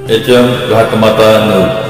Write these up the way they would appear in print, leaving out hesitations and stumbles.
HM Gahakamata Nur.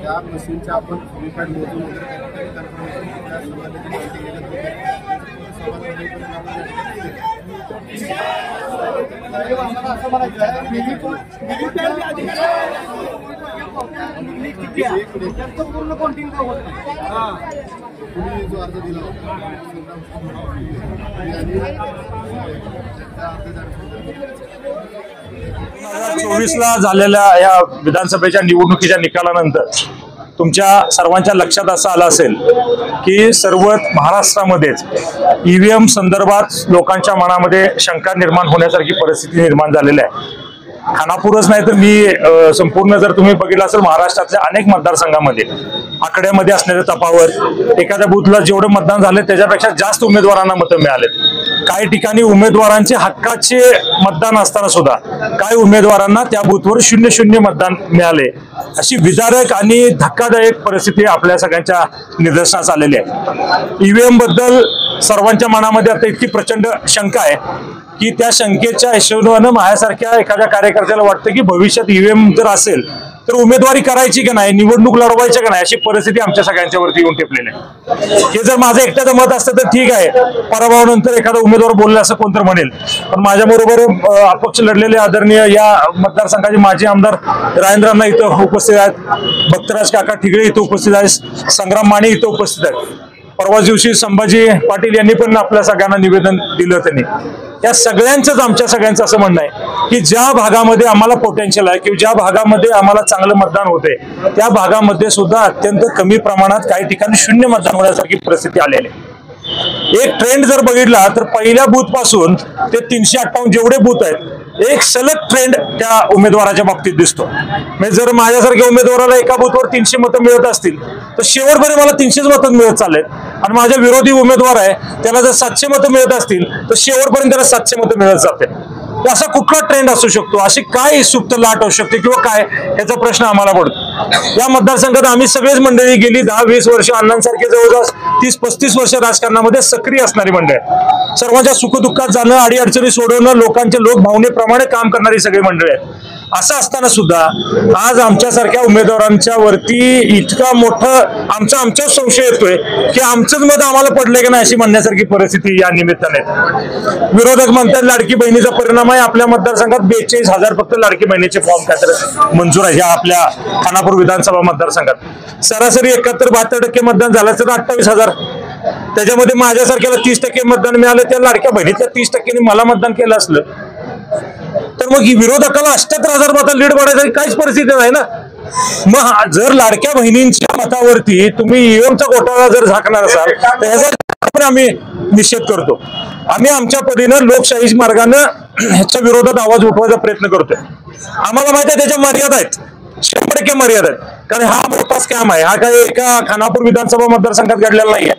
त्या मशीनच्या आपण रिकार्ड मोजून पूर्ण काउंटिंग तुम्ही जो अर्ज दिला ला झालेल्या या विधानसभेच्या निवडणुकीच्या निकालानंतर तुमच्या सर्वांच्या लक्षात असं आलं असेल की सर्व महाराष्ट्रामध्येच ईव्हीएम संदर्भात लोकांच्या मनामध्ये शंका निर्माण होण्यासारखी परिस्थिती निर्माण झालेली आहे। खानापूरच नाही तर मी संपूर्ण जर तुम्ही बघितलं असेल महाराष्ट्रातल्या अनेक मतदारसंघांमध्ये आकड्यामध्ये असणाऱ्या तफावत एखाद्या बूथला जेवढं मतदान झाले त्याच्यापेक्षा जास्त उमेदवारांना मतं मिळालेत। काही ठिकाणी उमेदवारांचे हक्काचे मतदान असताना सुद्धा काही उमेदवारांना त्या बूथवर 0-0 मतदान मिळाले। अशी विदारक आणि धक्कादायक परिस्थिती आपल्या सगळ्यांच्या निदर्शनास आलेली आहे। ईव्हीएम बद्दल सर्वांच्या मनामध्ये आता इतकी प्रचंड शंका आहे की त्या शंकेच्या हिशोबाने माझ्यासारख्या एखाद्या कार्यकर्त्याला वाटतं की भविष्यात ईव्हीएम जर असेल तर उमेदवारी करायची की नाही, निवडणूक लढवायची का नाही, अशी परिस्थिती आमच्या सगळ्यांच्या वरती येऊन टेपलेली आहे। हे जर माझं एकट्याचं मत असतं तर ठीक आहे, पराभवानंतर एखादा उमेदवार बोलला असं कोणतर म्हणेल, पण माझ्याबरोबर अपक्ष लढलेले आदरणीय या मतदारसंघाचे माजी आमदार राजेंद्रांना इथं उपस्थित आहेत, भक्तराज काका ठिगळे इथं उपस्थित आहेत, संग्राम माने इथं उपस्थित आहेत। परवा दिवशी संभाजी पाटील यांनी पण आपल्या सगळ्यांना निवेदन दिलं। त्यांनी या सगळ्यांचंच आमच्या सगळ्यांचं असं म्हणणं आहे की ज्या भागामध्ये आम्हाला पोटेन्शियल आहे किंवा ज्या भागामध्ये आम्हाला चांगलं मतदान होते त्या भागामध्ये सुद्धा अत्यंत कमी प्रमाणात काही ठिकाणी 0 मतदान होण्यासारखी परिस्थिती आलेली आहे। एक ट्रेंड जर बघितला तर पहिल्या बूथ पासून ते 358 जेवढे बूथ आहेत एक सलग ट्रेंड त्या उमेदवाराच्या बाबतीत दिसतो। म्हणजे जर माझ्यासारख्या उमेदवाराला एका बूथवर 300 मतं मिळत असतील तर शेवटपर्यंत मला 300 मतं मिळत चाललेत, आणि माझ्या विरोधी उमेदवार आहे त्याला जर 700 मतं मिळत असतील तर शेवटपर्यंत त्याला 700 मतं मिळत जाते। असा कुठला ट्रेंड असू शकतो, अशी काय सुप्त लाट असू शकते किंवा काय, याचा प्रश्न आम्हाला पडतो। या मतदारसंघात आम्ही सगळेच मंडळी गेली 10-20 वर्ष अण्णांसारखे जवळजवळ 30-35 वर्ष राजकारणामध्ये सक्रिय असणारी मंडळी, सर्वांच्या सुखदुःखात जाणं, अडीअडचणी सोडवणं, लोकांच्या लोकभावनेप्रमाणे काम करणारी सगळी मंडळी आहेत. असं असताना सुद्धा आज आमच्यासारख्या उमेदवारांच्या वरती इतका मोठं आमचा संशय येतोय की आमचंच मत आम्हाला पडलंय की नाही अशी म्हणण्यासारखी परिस्थिती या निमित्ताने. विरोधक म्हणतात लाडकी बहिणीचा परिणाम आहे. आपल्या मतदारसंघात 42,000 फक्त लाडकी बहिणीचे फॉर्म काय मंजूर आहे. ह्या आपल्या खानापूर विधानसभा मतदारसंघात सरासरी 71-72% मतदान झालं तर 28,000. त्याच्यामध्ये माझ्यासारख्याला 30% मतदान मिळालं. त्या लाडक्या बहिणीतल्या 30%नी मला मतदान केलं असलं तर मग विरोधकाला 78,000 मतं लीड वाढायची काहीच परिस्थिती नाही ना. मग जर लाडक्या बहिणींच्या मतावरती तुम्ही ईव्हीएमचा घोटाळा जर झाकणार असाल तर ह्याचा आम्ही निषेध करतो. आम्ही आमच्या परीनं लोकशाही मार्गानं ह्याच्या विरोधात आवाज उठवायचा प्रयत्न करतोय. आम्हाला माहिती आहे त्याच्या मर्यादा आहेत, 100% मर्यादा आहेत. कारण हा मोठा स्कॅम आहे. हा काही एका खानापूर विधानसभा मतदारसंघात घडलेला नाहीये,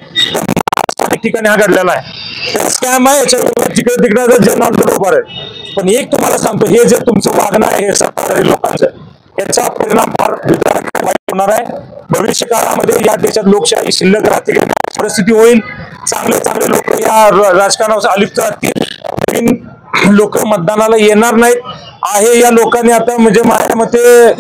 अनेक ठिकाणी हा घडलेला आहे. स्कॅम आहे, तिकडे तिकडे जनार्दन उभा आहे. पण एक तुम्हाला सांगतो, हे जे तुमचं वागणं आहे हे सत्ताधारी लोकांचं, याचा परिणाम फार वाईट होणार आहे. भविष्य काळामध्ये या देशात लोकशाही शिल्लक राहते, परिस्थिती होईल. चांगले लोक या राजकारणावर अलिप्त राहतील, लोक मतदानाला येणार नाहीत. आहे या लोकांनी आता म्हणजे माझ्या मते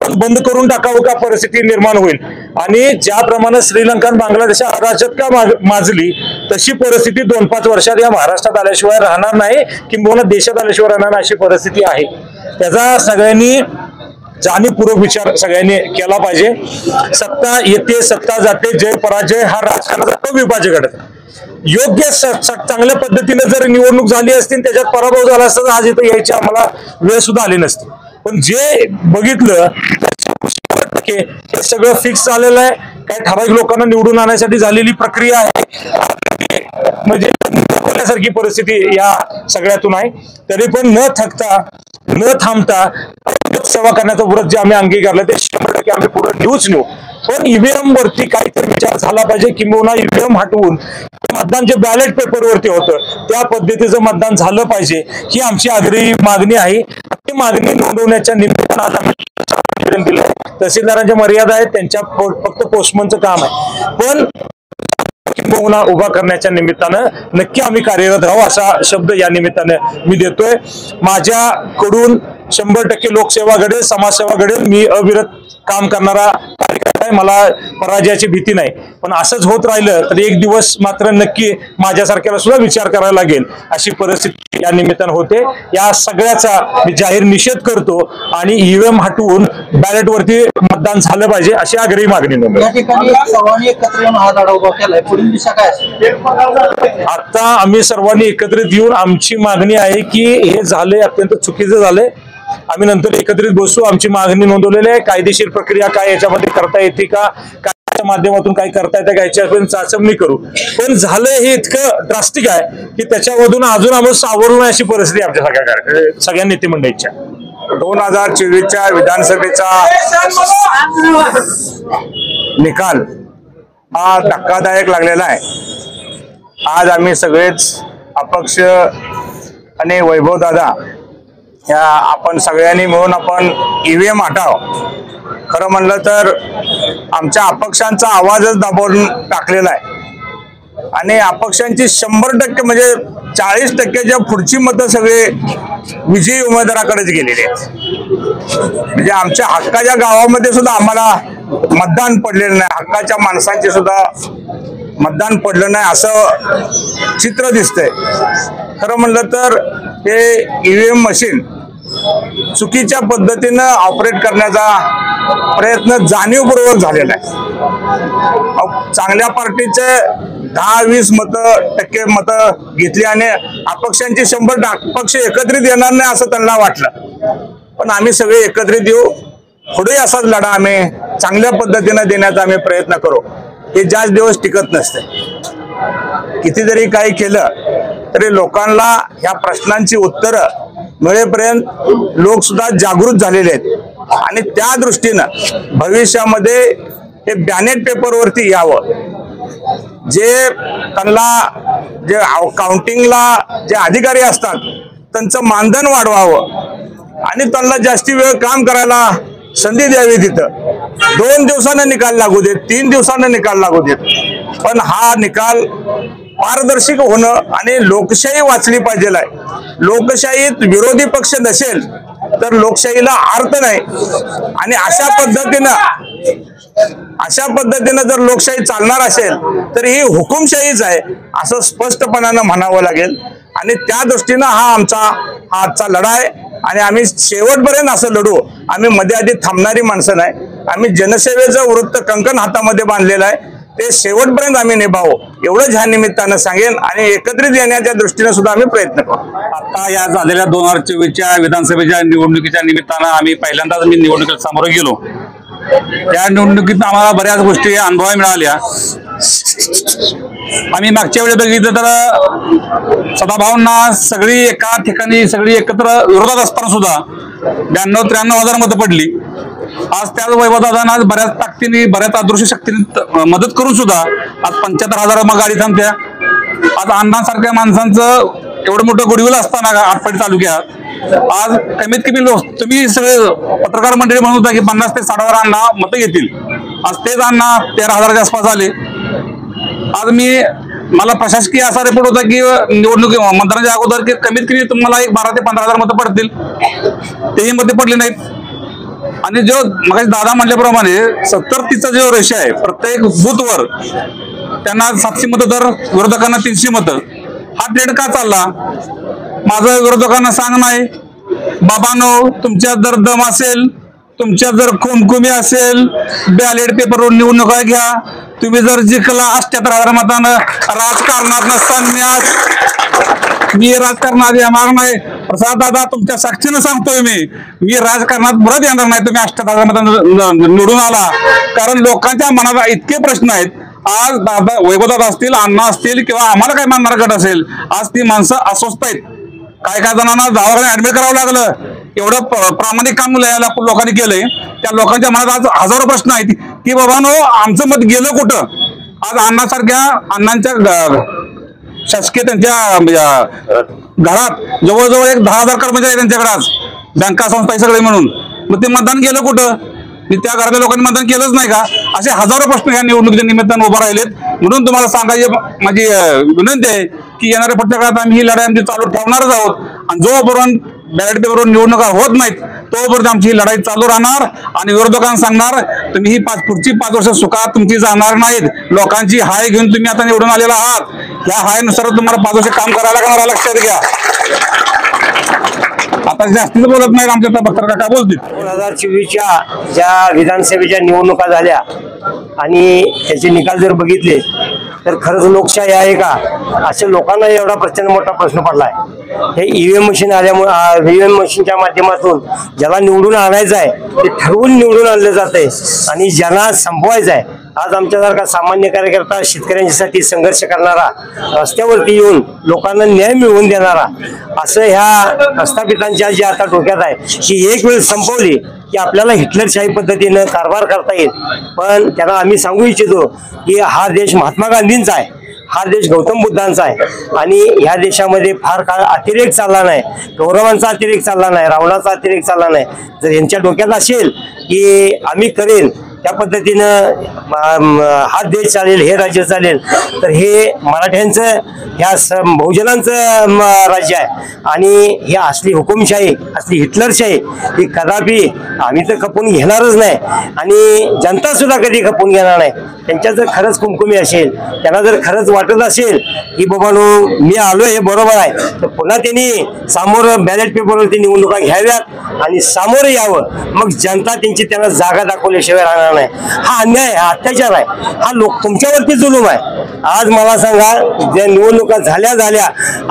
बंद करून टाकावं का परिस्थिती निर्माण होईल. आणि ज्याप्रमाणे श्रीलंका बांगलादेश अराजकता माजली तशी परिस्थिती 2-5 वर्षात या महाराष्ट्रात आल्याशिवाय राहणार नाही, किंबहुना देशात आल्याशिवाय राहणार नाही अशी परिस्थिती आहे. त्याचा सगळ्यांनी जाणीवपूर्वक विचार सगळ्यांनी केला पाहिजे. सत्ता येते सत्ता जाते, जय पराजय हा राजकारणाचा विभाजक घडत. योग्य चांगल्या पद्धतीने जर निवडणूक झाली असती, त्याच्यात पराभव झाला असता आज इथं यायची आम्हाला वेळ सुद्धा आली नसती. पण जे बघितलं हे सगळं फिक्स झालेलं आहे. काही ठराविक लोकांना निवडून आणण्यासाठी झालेली प्रक्रिया आहे, म्हणजे दाखवण्यासारखी परिस्थिती या सगळ्यातून आहे. तरी पण न थकता न थांबता सेवा करण्याचं व्रत जे आम्ही अंगीकारलं ते 100% आम्ही पुढे नेऊ. पण ईव्हीएम वरती काहीतरी विचार झाला पाहिजे, किंबहुना ईव्हीएम हटवून मतदान जे बॅलेट पेपरवरती होतं त्या पद्धतीचं मतदान झालं पाहिजे ही आमची आग्रही मागणी आहे. ती मागणी नोंदवण्याच्या निमित्तानं आज आम्ही दिलं. तहसीलदारांच्या मर्यादा आहेत, त्यांच्या फक्त पोस्टमनचं काम आहे. पण किंबहुना उभा करण्याच्या निमित्तानं नक्की आम्ही कार्यरत राहू असा शब्द या निमित्तानं मी देतोय. माझ्याकडून 100% लोकसेवा घडेल, समाजसेवा घडेल. मी अविरत काम करणारा कार्यकर्ता आहे, मला पराजयाची भीती नाही. पण असंच होत राहिलं तर एक दिवस मात्र नक्की माझ्यासारख्याला सुद्धा विचार करायला लागेल अशी परिस्थिती या निमित्तानं होते. या सगळ्याचा मी जाहीर निषेध करतो आणि ईव्हीएम हटवून बॅलेटवरती मतदान झालं पाहिजे अशी आग्रही मागणी नोंदवली. आता आम्ही सर्वांनी एकत्रित येऊन आमची मागणी आहे की हे झाले अत्यंत चुकीचं झालंय. आम्ही नंतर एकत्रित बसू, आमची मागणी नोंदवलेली आहे. कायदेशीर प्रक्रिया काय याच्यामध्ये करता येते का, काय माध्यमातून काय करता येतं का याच्यापर्यंत चाचपणी करू. पण झालंय हे इतकं ड्रास्टिक आहे की त्याच्यामधून अजून आम्हाला सावरू नये अशी परिस्थिती आमच्या सगळ्या नेते मंडळीच्या. 2024च्या विधानसभेचा निकाल हा धक्कादायक लागलेला आहे. आज आम्ही सगळेच अपक्ष आणि वैभव दादा या आपण सगळ्यांनी मिळून आपण ईव्हीएम हटाव. खरं म्हणलं तर आमच्या अपक्षांचा आवाजच दाबून टाकलेला आहे आणि अपक्षांची 100% म्हणजे 40%च्या पुढची मतं सगळे विजयी उमेदवाराकडेच गेलेली आहेत. म्हणजे आमच्या हक्काच्या गावामध्ये सुद्धा आम्हाला मतदान पडलेलं नाही, हक्काच्या माणसांचे सुद्धा मतदान पडलं नाही असं चित्र दिसतंय. खरं म्हणलं तर हे ईव्हीएम मशीन चुकीच्या पद्धतीनं ऑपरेट करण्याचा प्रयत्न जाणीवपूर्वक झालेला आहे. चांगल्या पार्टीचे 10-20 टक्के मतं घेतली आणि अपक्षांची 100 अपक्ष एकत्रित येणार नाही असं त्यांना वाटलं. पण आम्ही सगळे एकत्रित येऊ, पुढे असाच लढा आम्ही चांगल्या पद्धतीनं देण्याचा आम्ही प्रयत्न करू. हे जास्त दिवस टिकत नसते. किती जरी काही केलं तरी लोकांना ह्या प्रश्नांची उत्तरं मिळेपर्यंत लोक सुद्धा जागृत झालेले आहेत आणि त्या दृष्टीनं भविष्यामध्ये हे बॅलेट पेपरवरती यावं. जे त्यांना जे काउंटिंगला जे अधिकारी असतात त्यांचं मानधन वाढवावं आणि त्यांना जास्ती वेळ काम करायला संधी द्यावी तिथं. 2 दिवसानं निकाल लागू देत, 3 दिवसानं निकाल लागू देत, पण हा निकाल पारदर्शक होणं आणि लोकशाही वाचली पाहिजे आहे. लोकशाहीत विरोधी पक्ष नसेल तर लोकशाहीला अर्थ नाही. आणि अशा पद्धतीनं जर लोकशाही चालणार असेल तर ही हुकुमशाहीच आहे असं स्पष्टपणानं म्हणावं लागेल. आणि त्या दृष्टीनं हा आजचा लढा आहे आणि आम्ही शेवटपर्यंत असं लढू. आम्ही मध्ये आधी थांबणारी माणसं नाही. आम्ही जनसेवेचं वृत्त कंकण हातामध्ये बांधलेलं आहे, ते शेवटपर्यंत आम्ही निभावू एवढंच ह्या निमित्तानं सांगेन. आणि एकत्रित येण्याच्या दृष्टीने सुद्धा आम्ही प्रयत्न करू. आता या झालेल्या 2024च्या विधानसभेच्या निवडणुकीच्या निमित्तानं आम्ही पहिल्यांदाच निवडणुकीत सामोरं गेलो. त्या निवडणुकीत आम्हाला बऱ्याच गोष्टी अनुभवायला मिळाल्या. आम्ही मागच्या वेळी बघितलं तर सदाभाऊंना सगळी एका ठिकाणी सगळी एकत्र विरोधात असताना सुद्धा 92-93 हजार मतं पडली. आज त्याच वैभवदादांना बऱ्याच ताकदीने बऱ्याच अदृश्य शक्तीने मदत करून सुद्धा आज 75,000 मग गाडी थांबत्या. आज अण्णांसारख्या माणसांचं एवढं मोठं गुडविल असताना आटपाडी तालुक्यात आज कमीत कमी तुम्ही सगळे पत्रकार मंडळी म्हणून होता की 50 ते 60,000 अण्णा मतं घेतील. आज तेच अण्णा 13,000च्या आसपास आले. आज मला प्रशासकीय असा रिपोर्ट होता की निवडणुकी मतदानाच्या अगोदर की कमीत कमी तुम्हाला 12 ते 15,000 मतं पडतील. तेही मतं पडली नाहीत. आणि जो मग दादा म्हटल्याप्रमाणे 70-30चा जो रेषा आहे प्रत्येक बूथवर त्यांना 700 मतं तर विरोधकांना 300 मतं. हा ट्रेंड का चालला? माझं विरोधकांना सांग नाही बाबांनो, तुमच्यात जर दम असेल, तुमच्यात जर खुमखुमी असेल, बॅलेट पेपरवर निवडणुका घ्या. तुम्ही जर जिंकला 78,000 मतानं राजकारणात नसताना मी राजकारणात येणार नाही. प्रसाद दादा तुमच्या साक्षीनं सांगतोय मी राजकारणात परत येणार नाही. तुम्ही 78,000 मतांना निवडून आला. कारण लोकांच्या मनात इतके प्रश्न आहेत. आज दादा वैभवदादा असतील, अण्णा असतील किंवा आम्हाला काय मानणारा गट असेल, आज ती माणसं अस्वस्थ आहेत. काय जणांना दवाखान्यात ऍडमिट करावं लागलं. एवढं प्रामाणिक काम लोकांनी केलंय. त्या लोकांच्या मनात आज हजारो प्रश्न आहेत की बाबांनो आमचं मत गेलं कुठं. आज अण्णांच्या शासकीय त्यांच्या घरात जवळजवळ 10,000 कर्मचारी त्यांच्याकडे आज बँका संस्था सगळे म्हणून. मग ते मतदान गेलं कुठं? त्या घरातल्या लोकांनी मतदान केलंच नाही का? असे हजारो प्रश्न या निवडणुकीच्या निमित्तानं उभं राहिलेत. म्हणून तुम्हाला सांगायची माझी विनंती आहे की येणाऱ्या पुढच्या काळात आम्ही ही लढाई आमची चालू ठेवणारच आहोत. आणि जोपर्यंत बॅलेट पेपरवर निवडणुका होत नाहीत तोपर्यंत आमची ही लढाई चालू राहणार. आणि विरोधकांना सांगणार तुम्ही ही पुढची 5 वर्ष सुखात तुमची जाणार नाहीत. लोकांची हाय घेऊन तुम्ही आता निवडून आलेला आहात. ह्या हायनुसार तुम्हाला 5 वर्ष काम करायला लागणार, लक्षात घ्या. आता जास्तीच बोलत नाही आमच्या पत्रकार काय बोलतील. 2024च्या ज्या विधानसभेच्या निवडणुका झाल्या आणि त्याचे निकाल जर बघितले तर खरंच लोकशाही आहे का असे लोकांना एवढा प्रचंड मोठा प्रश्न पडलाय. हे ईव्हीएम मशीन आल्यामुळे ईव्हीएम मशीनच्या माध्यमातून ज्याला निवडून आणायचं आहे ते ठरवून निवडून आणलं जातंय आणि ज्यांना संपवायचं आहे. आज आमच्यासारखा सामान्य कार्यकर्ता शेतकऱ्यांसाठी संघर्ष करणारा, रस्त्यावरती येऊन लोकांना न्याय मिळवून देणारा, असं ह्या प्रस्थापितांच्या जे आता डोक्यात आहे की एक वेळ संपवली की आपल्याला हिटलरशाही पद्धतीनं कारभार करता येईल. पण त्यांना आम्ही सांगू इच्छितो की हा देश महात्मा गांधींचा आहे, हा देश गौतम बुद्धांचा आहे आणि ह्या देशामध्ये फार काळ अतिरेक चालला नाही, कौरवांचा अतिरेक चालला नाही, रावणाचा अतिरेक चालला नाही. जर यांच्या डोक्यात असेल की आम्ही करेल त्या पद्धतीनं हा देश चालेल, हे राज्य चालेल, तर हे मराठ्यांचं ह्या बहुजनांचं राज्य आहे. आणि ही असली हुकुमशाही, असली हिटलरशाही ही कदापि आम्ही तर खपून घेणारच नाही आणि जनता सुद्धा कधी खपून घेणार नाही. त्यांच्या जर खरंच कुमकुमी असेल, त्यांना जर खरंच वाटत असेल की बाबांनो मी आलो हे बरोबर आहे, तर पुन्हा त्यांनी सामोरं बॅलेट पेपरवरती निवडणुका घ्याव्यात आणि सामोरं यावं. मग जनता त्यांची त्यांना जागा दाखवल्याशिवाय राहणार नाही. हा अन्याय, हा अत्याचार आहे, हा तुमच्यावरती जुलूम आहे. आज मला सांगा, ज्या निवडणुका झाल्या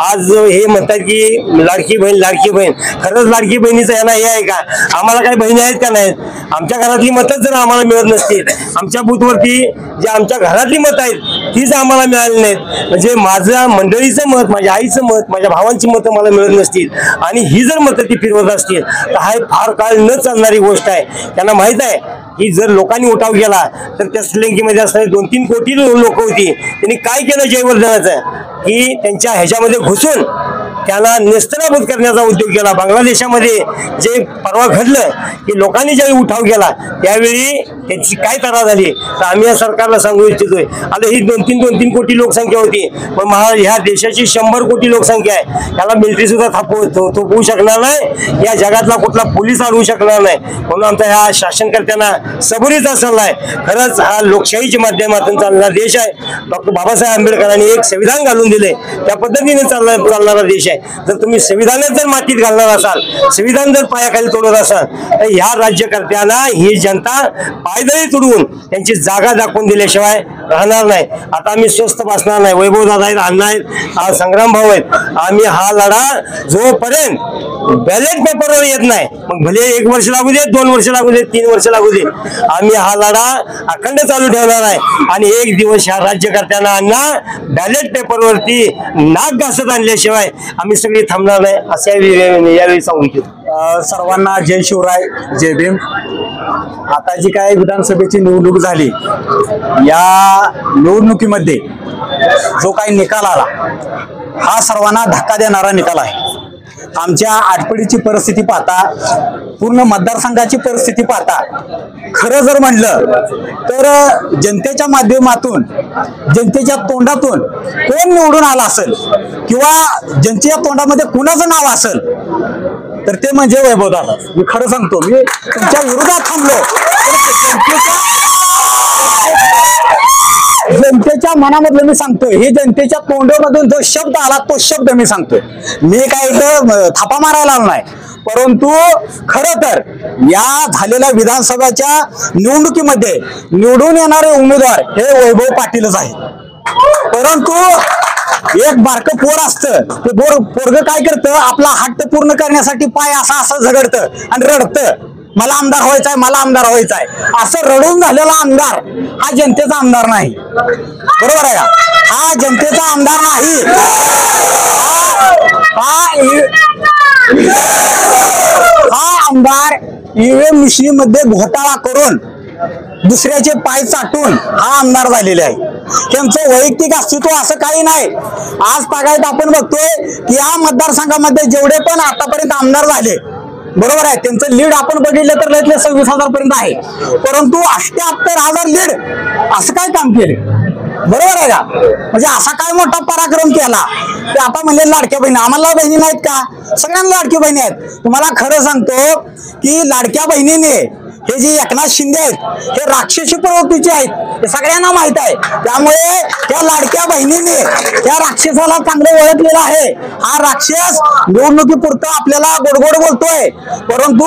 आज हे म्हणतात की लाडकी बहीण, खरंच लाडकी बहिणीचं यांना हे आहे का? आम्हाला काही बहिणी आहेत का नाहीत? आमच्या घरातली मतच जर आम्हाला मिळत नसतील, आमच्या बूथवरती जे आमच्या घरातली मत आहेत तीच आम्हाला मिळाली नाहीत, म्हणजे माझ्या मंडळीचं मत, माझ्या आईचं मत, माझ्या भावांची मतं मला मिळत नसतील आणि ही जर मतं ती फिरवत असतील तर हा फार काळ न चालणारी गोष्ट आहे. त्यांना माहित आहे की जर लोकांनी उठाव केला तर त्या श्रीलंकेमध्ये असणारे 2-3 कोटी लोक होती. त्यांनी काय केलं जयवर्धनाचं की त्यांच्या ह्याच्यामध्ये घुसून त्याला नेस्तनाबूत करण्याचा उद्योग केला. बांगलादेशामध्ये जे परवा घडलं की लोकांनी ज्यावेळी उठाव केला त्यावेळी त्याची काय तरा झाली तर आम्ही या सरकारला सांगू इच्छितोय, आता ही 2-3 कोटी लोकसंख्या होती, पण ह्या देशाची 100 कोटी लोकसंख्या आहे. त्याला मिलिटरी सुद्धा थोपवू शकणार नाही, या जगातला कुठला पोलीस आणू शकणार नाही. म्हणून आमचा ह्या शासनकर्त्यांना सबुरीचा सल्ला आहे. खरंच हा लोकशाहीच्या माध्यमातून चालणारा देश आहे. डॉक्टर बाबासाहेब आंबेडकरांनी एक संविधान घालून दिले, त्या पद्धतीने चालणारा देश आहे. जर तुम्ही संविधानात जर मातीत घालणार असाल, संविधान जर पायाखाली तोडत असाल, तर ह्या राज्यकर्त्यांना ही जनता पायदळी तुडवून त्यांची जागा दाखवून दिल्याशिवाय राहणार नाही. आता आम्ही स्वस्त बसणार नाही. वैभव दादा आहेत, अण्णा आहेत, संग्राम भाऊ आहेत. आम्ही हा लढा जोपर्यंत बॅलेट पेपरवर येत नाही, मग भले 1 वर्ष लागू दे, 2 वर्ष लागू दे, 3 वर्ष लागू दे, आम्ही हा लढा अखंड चालू ठेवणार आहे. आणि एक दिवस ह्या राज्यकर्त्यांना अण्णा बॅलेट पेपरवरती नाक घासत आणल्याशिवाय आम्ही सगळी थांबणार नाही, असं यावेळी सांगू इच्छितो. सर्वांना जय शिवराय, जय भीम. आता जी काय विधानसभेची निवडणूक झाली, या निवडणुकीमध्ये जो काही निकाल आला हा सर्वांना धक्का देणारा निकाल आहे. आमच्या आटपाडीची परिस्थिती पाहता, पूर्ण मतदारसंघाची परिस्थिती पाहता, खरं जर म्हणलं तर जनतेच्या माध्यमातून, जनतेच्या तोंडातून कोण निवडून आला असेल किंवा जनतेच्या तोंडामध्ये कुणाचं नाव असेल तर ते म्हणजे वैभव दादा. मी खरं सांगतो, मी तुमच्या विरोधात थांबलो, जनतेच्या मनामधलं मी सांगतोय. हे जनतेच्या तोंडामधून जो शब्द आला तो शब्द मी सांगतोय. मी काय इथं थापा मारायला आलो नाही, परंतु खरं तर या झालेल्या विधानसभेच्या निवडणुकीमध्ये निवडून येणारे उमेदवार हे वैभव पाटीलच आहे. परंतु एक बारकं पोर असतं, ते पोरग काय करतं, आपला हट्ट पूर्ण करण्यासाठी पाय असा झगडतं आणि रडतं, मला आमदार व्हायचंय, मला आमदार व्हायचंय. असं रडून झालेला आमदार हा जनतेचा आमदार नाही. बरोबर आहे का? हा जनतेचा आमदार नाही. हा आमदार ईव्हीएम मशीन मध्ये घोटाळा करून दुसऱ्याचे पाय चाटून हा आमदार झालेले आहे. त्यांचं वैयक्तिक अस्तित्व असं काही नाही. आज तागायत आपण बघतोय की या मतदारसंघामध्ये जेवढे पण आतापर्यंत आमदार झाले, बरोबर आहे, त्यांचं लीड आपण बघितलं तर 26,000 पर्यंत आहे. परंतु 78,000 लीड असं काय काम केलं? बरोबर आहे का? म्हणजे असा काय मोठा पराक्रम केला ते आता म्हणजे लाडक्या बहिणी. आम्हाला बहिणी नाहीत का? सगळ्यांना लाडक्या बहिणी आहेत. तुम्हाला खरं सांगतो की लाडक्या बहिणीने हे जे एकनाथ शिंदे आहेत हे राक्षसी प्रवृत्तीचे आहेत, हे सगळ्यांना माहित आहे. त्यामुळे त्या लाडक्या बहिणीने त्या राक्षसाला चांगलं ओळखलेलं आहे. हा राक्षस निवडणुकीपुरतं आपल्याला गोडगोड बोलतोय, परंतु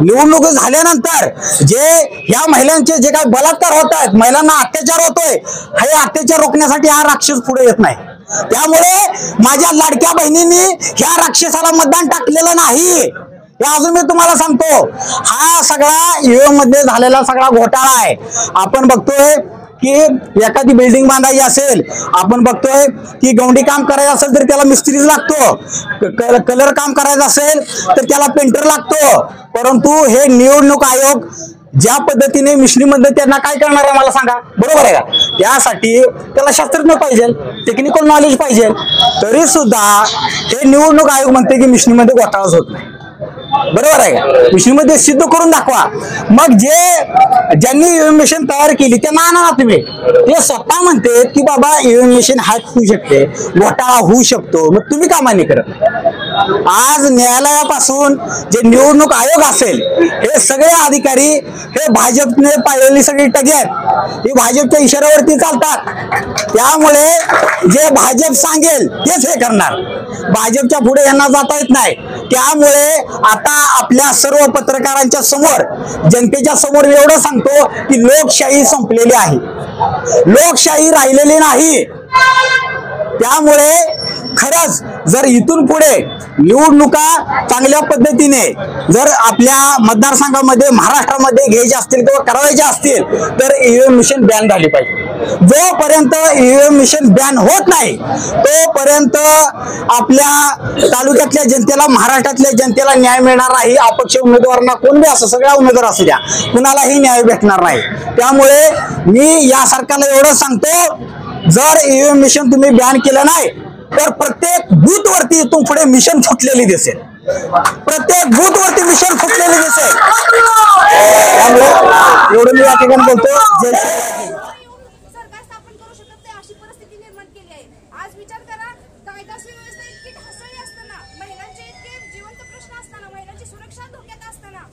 निवडणूक झाल्यानंतर जे ह्या महिलांचे जे काही बलात्कार होत आहेत, महिलांना अत्याचार होतोय, हे अत्याचार रोखण्यासाठी हा राक्षस पुढे येत नाही. त्यामुळे माझ्या लाडक्या बहिणींनी ह्या राक्षसाला मतदान टाकलेलं नाही. हे अजून मी तुम्हाला सांगतो, हा सगळा ईव्हीएम मध्ये झालेला सगळा घोटाळा आहे. आपण बघतोय की एखादी बिल्डिंग बांधायची असेल, आपण बघतोय की गवंडी काम करायचं असेल तर त्याला मिस्त्रीच लागतो, कलर काम करायचं असेल तर त्याला पेंटर लागतो. परंतु हे निवडणूक आयोग ज्या पद्धतीने मिश्रीमध्ये त्यांना काय करणार आहे मला सांगा, बरोबर आहे का? त्यासाठी त्याला शास्त्रज्ञ पाहिजे, टेक्निकल नॉलेज पाहिजे. तरी सुद्धा हे निवडणूक आयोग म्हणते की मिश्रीमध्ये घोटाळाच होत नाही. बरोबर आहे का? मिशनमध्ये सिद्ध करून दाखवा. मग ज्यांनी ईव्हीएम मशीन तयार केली त्यांना आणा तुम्ही. ते स्वतः म्हणते की बाबा ईव्हीएम मशीन हॅक होऊ शकते, घोटाळा होऊ शकतो, मग तुम्ही का मान्य करत? आज न्यायालयापासून जे निवडणूक आयोग असेल, हे सगळे अधिकारी हे भाजपने पाळलेली सगळी टगी आहेत, हे भाजपच्या इशाऱ्यावरती चालतात. त्यामुळे जे भाजप सांगेल तेच हे करणार. भाजपच्या पुढे यांना जाता येत नाही. त्यामुळे आता आपल्या सर्व पत्रकारांच्या समोर, जनतेच्या समोर एवढं सांगतो की लोकशाही संपलेली आहे, लोकशाही राहिलेली नाही. त्यामुळे खरंच जर इथून पुढे निवडणुका चांगल्या पद्धतीने जर आपल्या मतदारसंघामध्ये महाराष्ट्रामध्ये घ्यायचे असतील किंवा करावायचे असतील तर ईव्हीएम मशीन बॅन झाली पाहिजे. जोपर्यंत ईव्हीएम मशीन बॅन होत नाही तोपर्यंत आपल्या तालुक्यातल्या जनतेला, महाराष्ट्रातल्या जनतेला न्याय मिळणार नाही. अपक्ष उमेदवारांना कोण बी असं, सगळ्या उमेदवार असू द्या, कुणालाही न्याय भेटणार नाही. त्यामुळे मी या सरकारला एवढं सांगतो, जर ईव्हीएम मशीन तुम्ही बॅन केलं नाही तर प्रत्येक बूथ वरती इथून पुढे मिशन फुटलेली दिसेल, प्रत्येक बूथ वरती मिशन फुटलेली दिसेल. त्यामुळे एवढं मी या ठिकाणी बोलतो. सरकार स्थापन करू शकत नाही अशी परिस्थिती निर्माण केली आहे. आज विचार करा, कायदा सुव्यवस्था इतकी ढासळली असताना, महिलांचे इतके जिवंत प्रश्न असताना, महिलांची सुरक्षा धोक्यात असताना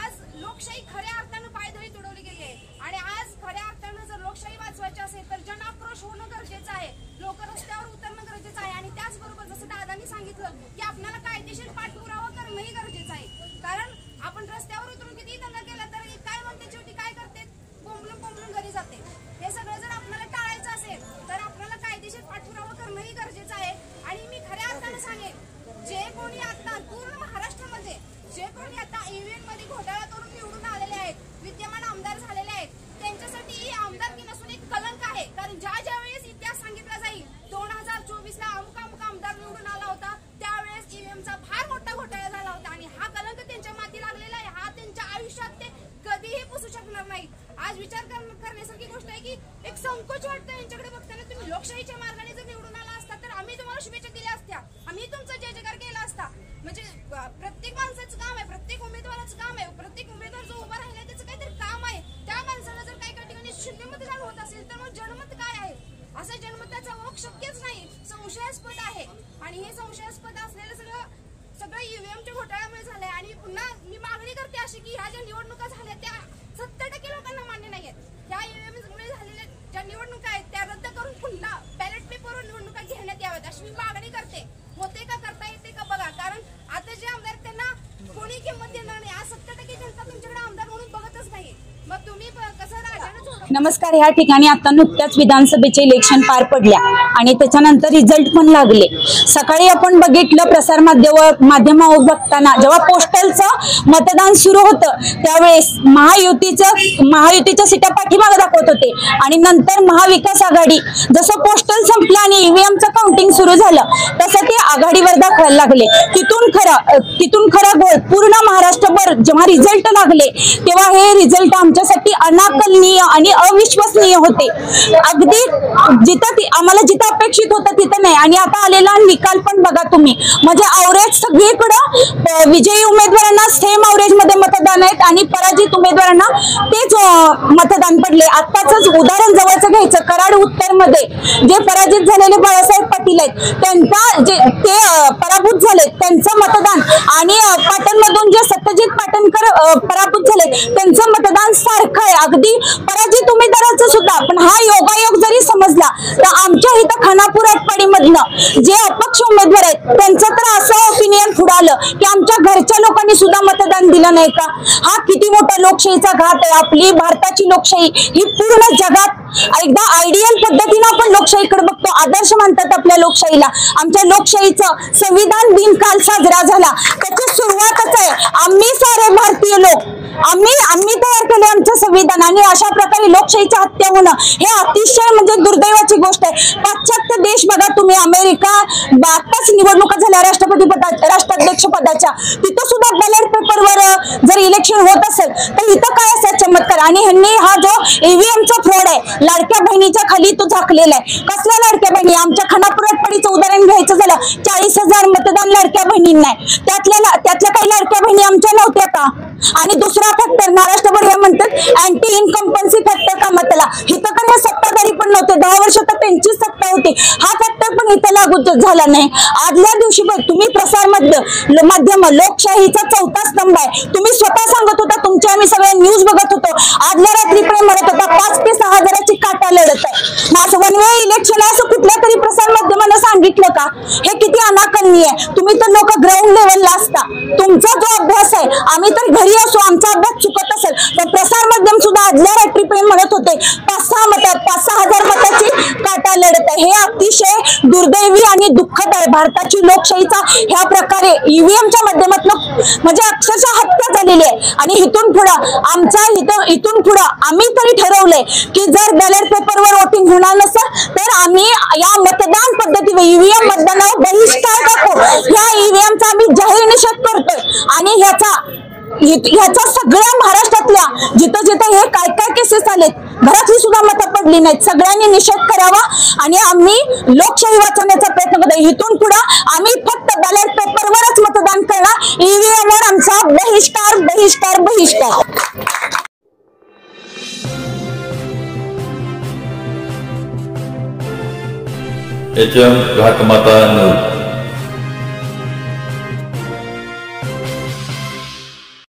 आज लोकशाही खऱ्या अर्थानं पायदळी तुडवली गेली आहे. आणि आज खऱ्या अर्थानं जर लोकशाही वाचवायची असेल तर जनाक्रोश होणं गरजेचं आहे, लोक रस्त्यावर उतरणं गरजेचं आहे. आणि त्याचबरोबर जसं दादांनी सांगितलं की आपल्याला कायदेशीर पाठपुरावा करणंही गरजेचं आहे. कारण आपण रस्त्यावर उतरून किती दंगा केला तर काय म्हणते, शेवटी काय करते, कोंबलून घरी जाते. हे सगळं जर आपल्याला टाळायचं असेल तर आपल्याला कायदेशीर पाठपुरावा करणंही गरजेचं आहे. आणि मी खऱ्या अर्थानं सांगेन, जे कोणी आता पूर्ण महाराष्ट्रामध्ये जे कोणी आता ईव्हीएम मध्ये घोटाळा करून निवडून आलेले आहेत, विद्यमान आमदार झालेले आहेत, त्यांच्यासाठी ही आमदारकी नसून एक कलंक आहे. कारण ज्या वेळेस इतिहास सांगितला जाईल 2024 ला अमुक आमदार निवडून आला होता, त्यावेळेस ईव्हीएमचा फार मोठा घोटाळा झाला होता. आणि हा कलंक त्यांच्या माती लागलेला आहे. हा त्यांच्या आयुष्यात ते कधीही पुसू शकणार नाही. आज विचार करण्यासारखी गोष्ट आहे की एक संकोच वाटतं यांच्याकडे बघताना. तुम्ही लोकशाहीच्या मार्गाने जर निवडून आला असता तर आम्ही तुम्हाला शुभेच्छा दिल्या असत्या, आम्ही तुमचा जय जयकार केला असता. म्हणजे प्रत्येक माणसाचं काम आहे, प्रत्येक उमेदवाराचं काम आहे, प्रत्येक उमेदवार जो उभा राहिला त्याचं काहीतरी काम आहे. त्या माणसाला जर काही ठिकाणी शून्यमतदान होत असेल तर मग जनमत काय आहे, असं जनमताचा ओघ शक्यच नाही, संशयास्पद आहे. आणि हे संशयास्पद असलेलं सगळं ईव्हीएमच्या घोटाळ्यामुळे झालंय. आणि पुन्हा मी मागणी करते अशी की ह्या ज्या निवडणुका झाल्या त्या 70% लोकांना मान्य नाहीयेत. ह्या ईव्हीएममुळे झालेल्या ज्या निवडणुका आहेत त्या रद्द करून पुन्हा बॅलेट पेपरवर निवडणुका घेण्यात याव्यात अशी मी मागणी करते. होते का, करता येते का बघा. कारण आता जे आमदार त्यांना कोणी किंमत देणार नाही. आज 70% जनता तुमच्याकडे आमदार म्हणून बघतच नाही. मग तुम्ही कसं नमस्कार. ह्या ठिकाणी आता नुकत्याच विधानसभेचे इलेक्शन पार पडल्या आणि त्याच्यानंतर रिझल्ट पण लागले. सकाळी आपण बघितलं प्रसार माध्यमावर बघताना जेव्हा पोस्टलचं मतदान सुरू होतं त्यावेळेस महायुतीच्या सीटा पाठीमागे दाखवत होते आणि नंतर महाविकास आघाडी जसं पोस्टल संपलं आणि ईव्हीएमचं काउंटिंग सुरू झालं तसं ते आघाडीवर दाखवायला लागले. तिथून खरा गोल पूर्ण महाराष्ट्रभर जेव्हा रिझल्ट लागले तेव्हा हे रिझल्ट आमच्यासाठी अनाकलनीय आणि अविश्वसनीय होते. अगदी आम्हाला जिथं अपेक्षित होतं तिथं नाही. आणि आता आलेला निकाल पण बघा तुम्ही, म्हणजे अवरेज सगळीकडं विजयी उमेदवारांना सेम अवरेज मध्ये मतदान आहेत आणि पराजित उमेदवारांना तेच मतदान पडले. आत्ताच उदाहरण जवळचं घ्यायचं, कराड उत्तर मध्ये जे पराजित झालेले बाळासाहेब पाटील आहेत ते पराभूत झाले त्यांचं मतदान आणि पाटणमधून जे सत्यजित पाटणकर पराभूत झाले त्यांचं मतदान सारखं आहे, अगदी पराजित उमेदवाराचं सुद्धा. पण हा योगायोग जरी समजला तर आमच्या इथं खानापूर आटपाडीमधनं जे अपक्ष उमेदवार आहेत त्यांचं तर असं ओपिनियन पुढे आलं की आमच्या घरच्या लोकांनी सुद्धा मतदान दिलं नाही का. हा किती मोठा लोकशाहीचा घात आहे. आपली भारताची लोकशाही ही पूर्ण जगात एकदा आयडियल पद्धतीने आपण लोकशाहीकडे बघतो, आदर्श मानतात आपल्या लोकशाहीला. आमच्या लोकशाहीचं संविधान दिन काल साजरा झाला, त्याची सुरुवातच आहे आम्ही सारे भारतीय लोक आम्ही तयार केले आमचं संविधान. आणि अशा प्रकारे लोकशाहीची हत्या होणं हे अतिशय म्हणजे दुर्दैवाची गोष्ट आहे. पाश्चात्य देश बघा तुम्ही, अमेरिका आताच निवडणुका झाल्या राष्ट्राध्यक्ष पदाच्या, तिथं सुद्धा बॅलेट पेपरवर जर इलेक्शन होत असेल तर इथं काय असा चमत्कार. आणि ह्यांनी हा जो ईव्हीएमचा फ्रॉड आहे लाडक्या बहिणीच्या खाली तो झाकलेला आहे. कसल्या लाडक्या बहिणी, आमच्या खानापूर आटपाडीचं उदाहरण घ्यायचं झालं 40,000 मतदान लाडक्या बहिणींना आहे, त्यातल्या काही लाडक्या बहिणी आमच्या नव्हत्या का. आणि दुसरा फॅक्टर महाराष्ट्रभर हे म्हणतात अँटी इन्कम्पन्सी फॅक्टर का मतला, इथं का सत्ताधारी पण नव्हते, 10 वर्ष तर त्यांचीच सत्ता होती, हा फॅक्टर पण इथं लागू झाला नाही. आदल्या दिवशी पण तुम्ही प्रसार माध्यम लोकशाहीचा 4था स्तंभ आहे, तुम्ही स्वतः सांगत होता, तुमच्या आम्ही सगळ्या न्यूज बघत होतो, आदल्या रात्री पण म्हणत होता 5 ते 6 हजाराची काटा लढत आहे. माझं वन वे इलेक्शन असं कुठल्या तरी प्रसार माध्यमानं सांगितलं का. हे किती अनाकलनीय आहे. तुम्ही तर लोक ग्राउंड लेवलला असता, तुमचा जो अभ्यास आहे, आम्ही तर घरी असो आमचा अभ्यास चुकत असेल तर प्रसार माध्यम सुद्धा आदल्या रात्री पण म्हणत होते 5-6 हजार मताची काटा लढत आहे. हे अतिशय दुर्दैवी आणि दुःखद आहे. भारताची लोकशाहीचा ह्या प्रकारे ईव्हीएमच्या माध्यमातून म्हणजे अक्षरशः हत्या झालेली आहे. आणि इथून पुढं आम्ही तरी ठरवलंय की जर बॅलेट पेपरवर वोटिंग होणार नसेल तर आम्ही या मतदान पद्धतीवर ईव्हीएम मतदानावर बहिष्कार टाकू. ह्या ईव्हीएमचा आम्ही जाहीर निषेध करतोय आणि ह्याचा सगळ्या महाराष्ट्रातल्या जिथं जिथं हे काय काय केसेस आलेत, घरातली सुद्धा मतं पडली नाहीत, सगळ्यांनी निषेध करावा आणि आम्ही लोकशाही वाचवण्याचा प्रयत्न करतो. इथून पुढे आम्ही फक्त बॅलेट पेपरवरच मतदान करणार. ईव्हीएम वर आमचा बहिष्कार बहिष्कार बहिष्कार. HM घाटमाता news.